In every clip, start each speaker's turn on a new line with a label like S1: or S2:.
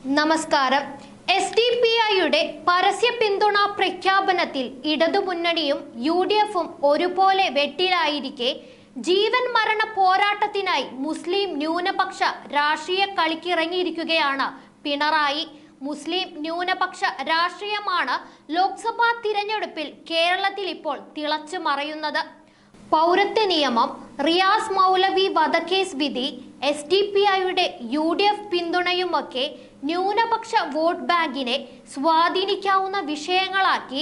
S1: നമസ്കാരം. SDPIയുടെ പരസ്യ പിന്തുണ പ്രഖ്യാപനത്തിൽ ഇടതുമുന്നണിയും UDFും ഒരുപോലെ വെട്ടിലായിരിക്കെ ജീവൻ മരണ പോരാട്ടത്തിനായി മുസ്ലിം ന്യൂനപക്ഷ രാഷ്ട്രീയ കളിക്കിറങ്ങിയിരിക്കുകയാണ് പിണറായി. മുസ്ലിം ന്യൂനപക്ഷ രാഷ്ട്രീയമാണ് ലോക്സഭാ തിരഞ്ഞെടുപ്പിൽ കേരളത്തിൽ ഇപ്പോൾ തിളച്ചു മറയുന്നത്. പൗരത്വ നിയമം, റിയാസ് മൗലവി വധക്കേസ് വിധി, SDPIയുടെ UDF പിന്തുണയുമൊക്കെ ന്യൂനപക്ഷ വോട്ട് ബാങ്കിനെ സ്വാധീനിക്കാവുന്ന വിഷയങ്ങളാക്കി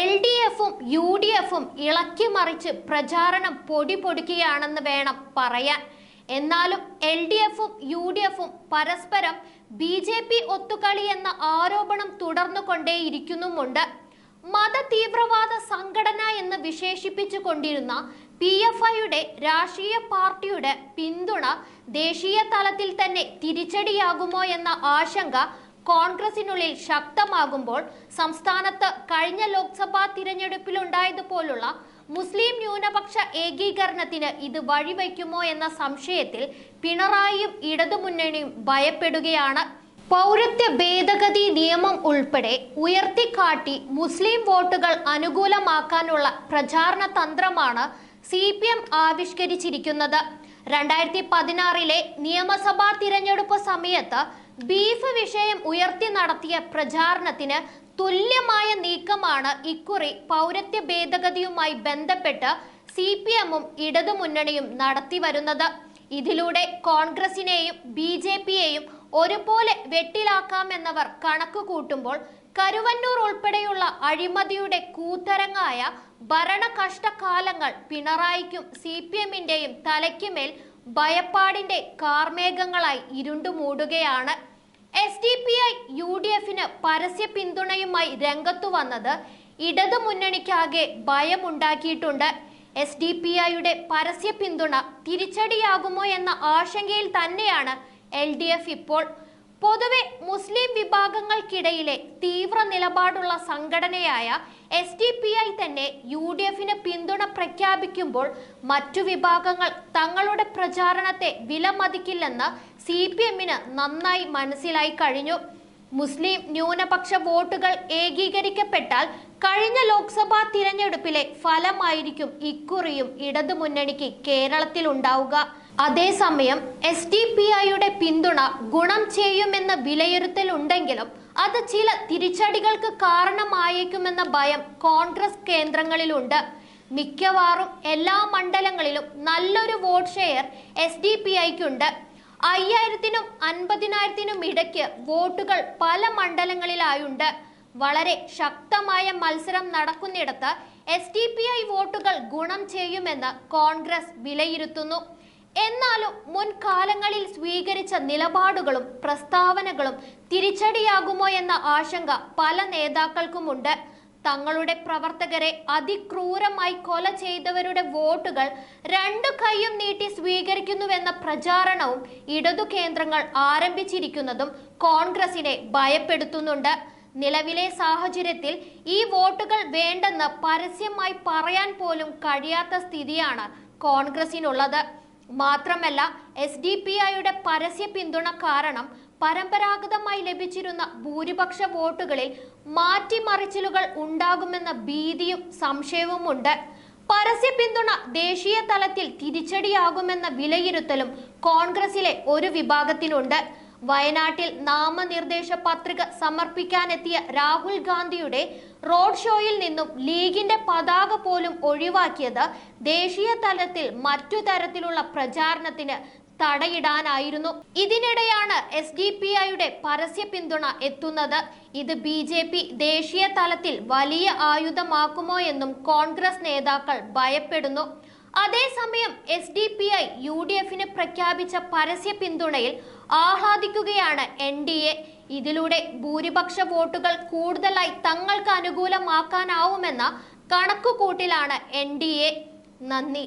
S1: LDFും UDFും ഇളക്കി മറിച്ച് പ്രചാരണം പൊടിപൊടിക്കുകയാണെന്ന് വേണം പറയാൻ. എന്നാലും LDFും UDFും പരസ്പരം BJP ഒത്തുകളി എന്ന ആരോപണം തുടർന്നുകൊണ്ടേയിരിക്കുന്നുമുണ്ട്. മത തീവ്രവാദ സംഘടന എന്ന് വിശേഷിപ്പിച്ചു കൊണ്ടിരുന്ന PFIയുടെ രാഷ്ട്രീയ പാർട്ടിയുടെ പിന്തുണ ദേശീയ തലത്തിൽ തന്നെ തിരിച്ചടിയാകുമോ എന്ന ആശങ്ക കോൺഗ്രസിനുള്ളിൽ ശക്തമാകുമ്പോൾ സംസ്ഥാനത്ത് കഴിഞ്ഞ ലോക്സഭാ തിരഞ്ഞെടുപ്പിലുണ്ടായതുപോലുള്ള മുസ്ലിം ന്യൂനപക്ഷ ഏകീകരണത്തിന് ഇത് വഴിവെക്കുമോ എന്ന സംശയത്തിൽ പിണറായിയും ഇടതുമുന്നണിയും ഭയപ്പെടുകയാണ്. പൗരത്വ ഭേദഗതി നിയമം ഉൾപ്പെടെ ഉയർത്തിക്കാട്ടി മുസ്ലിം വോട്ടുകൾ അനുകൂലമാക്കാനുള്ള പ്രചാരണ തന്ത്രമാണ് CPM ആവിഷ്കരിച്ചിരിക്കുന്നത്. 2016 നിയമസഭാ തിരഞ്ഞെടുപ്പ് സമയത്ത് ബീഫ് വിഷയം ഉയർത്തി നടത്തിയ പ്രചാരണത്തിന് തുല്യമായ നീക്കമാണ് ഇക്കുറി പൗരത്വ ഭേദഗതിയുമായി ബന്ധപ്പെട്ട് CPMും ഇടതുമുന്നണിയും നടത്തി വരുന്നത്. ഇതിലൂടെ കോൺഗ്രസിനെയും BJPയെയും ഒരുപോലെ വെട്ടിലാക്കാമെന്നവർ കണക്ക് കൂട്ടുമ്പോൾ കരുവന്നൂർ ഉൾപ്പെടെയുള്ള അഴിമതിയുടെ കൂത്തരങ്ങായ ഭരണ കഷ്ടകാലങ്ങൾ പിണറായിക്കും CPMന്റെയും തലയ്ക്കുമേൽ ഭയപ്പാടിന്റെ കാർമേഘങ്ങളായി ഇരുണ്ടുമൂടുകയാണ്. SDPI UDFന് പരസ്യ പിന്തുണയുമായി രംഗത്തു വന്നത് ഇടതുമുന്നണിക്കാകെ ഭയമുണ്ടാക്കിയിട്ടുണ്ട്. SDPIയുടെ പരസ്യ പിന്തുണ തിരിച്ചടിയാകുമോ എന്ന ആശങ്കയിൽ തന്നെയാണ് LDF ഇപ്പോൾ. പൊതുവെ മുസ്ലിം വിഭാഗങ്ങൾക്കിടയിലെ തീവ്ര നിലപാടുള്ള സംഘടനയായ SDPI തന്നെ UDFന് പിന്തുണ പ്രഖ്യാപിക്കുമ്പോൾ മറ്റു വിഭാഗങ്ങൾ തങ്ങളുടെ പ്രചാരണത്തെ വിലമതിക്കില്ലെന്ന് CPMന് നന്നായി മനസ്സിലായി കഴിഞ്ഞു. മുസ്ലിം ന്യൂനപക്ഷ വോട്ടുകൾ ഏകീകരിക്കപ്പെട്ടാൽ കഴിഞ്ഞ ലോക്സഭാ തിരഞ്ഞെടുപ്പിലെ ഫലമായിരിക്കും ഇക്കുറിയും ഇടതുമുന്നണിക്ക് കേരളത്തിൽ ഉണ്ടാവുക. അതേസമയം SDPIയുടെ പിന്തുണ ഗുണം ചെയ്യുമെന്ന വിലയിരുത്തലുണ്ടെങ്കിലും അത് ചില തിരിച്ചടികൾക്ക് കാരണമായേക്കുമെന്ന ഭയം കോൺഗ്രസ് കേന്ദ്രങ്ങളിലുണ്ട്. മിക്കവാറും എല്ലാ മണ്ഡലങ്ങളിലും നല്ലൊരു വോട്ട് ഷെയർ SDPIക്കുണ്ട്. 5000-നും 50,000-നും ഇടയ്ക്ക് വോട്ടുകൾ പല മണ്ഡലങ്ങളിലായുണ്ട്. വളരെ ശക്തമായ മത്സരം നടക്കുന്നിടത്ത് SDPI വോട്ടുകൾ ഗുണം ചെയ്യുമെന്ന് കോൺഗ്രസ് വിലയിരുത്തുന്നു. എന്നാലും മുൻകാലങ്ങളിൽ സ്വീകരിച്ച നിലപാടുകളും പ്രസ്താവനകളും തിരിച്ചടിയാകുമോ എന്ന ആശങ്ക പല നേതാക്കൾക്കുമുണ്ട്. തങ്ങളുടെ പ്രവർത്തകരെ അതിക്രൂരമായി കൊല ചെയ്തവരുടെ വോട്ടുകൾ രണ്ടു കൈയും നീട്ടി സ്വീകരിക്കുന്നുവെന്ന പ്രചാരണവും ഇടതു കേന്ദ്രങ്ങൾ ആരംഭിച്ചിരിക്കുന്നതും കോൺഗ്രസിനെ ഭയപ്പെടുത്തുന്നുണ്ട്. നിലവിലെ സാഹചര്യത്തിൽ ഈ വോട്ടുകൾ വേണ്ടെന്ന് പരസ്യമായി പറയാൻ പോലും കഴിയാത്ത സ്ഥിതിയാണ് കോൺഗ്രസിനുള്ളത്. മാത്രമല്ല SDPIയുടെ പരസ്യ പിന്തുണ കാരണം പരമ്പരാഗതമായി ലഭിച്ചിരുന്ന ഭൂരിപക്ഷ വോട്ടുകളിൽ മാറ്റിമറിച്ചിലുകൾ ഉണ്ടാകുമെന്ന ഭീതിയും സംശയവുമുണ്ട്. പരസ്യ പിന്തുണ ദേശീയ തലത്തിൽ തിരിച്ചടിയാകുമെന്ന വിലയിരുത്തലും കോൺഗ്രസിലെ ഒരു വിഭാഗത്തിനുണ്ട്. വയനാട്ടിൽ നാമനിർദ്ദേശ പത്രിക സമർപ്പിക്കാനെത്തിയ രാഹുൽ ഗാന്ധിയുടെ റോഡ് ഷോയിൽ നിന്നും ലീഗിന്റെ പതാക പോലും ഒഴിവാക്കിയത് ദേശീയ തലത്തിൽ മറ്റു തരത്തിലുള്ള പ്രചാരണത്തിന് തടയിടാനായിരുന്നു. ഇതിനിടെയാണ് SDPIയുടെ പരസ്യ പിന്തുണ എത്തുന്നത്. ഇത് BJP ദേശീയ തലത്തിൽ വലിയ ആയുധമാക്കുമോ എന്നും കോൺഗ്രസ് നേതാക്കൾ ഭയപ്പെടുന്നു. അതേസമയം SDPI UDFന് പ്രഖ്യാപിച്ച പരസ്യ പിന്തുണയിൽ ആഹ്ലാദിക്കുകയാണ് NDA. ഇതിലൂടെ ഭൂരിപക്ഷ വോട്ടുകൾ കൂടുതലായി തങ്ങൾക്ക് അനുകൂലമാക്കാനാവുമെന്ന കണക്കുകൂട്ടിലാണ് NDA. നന്ദി.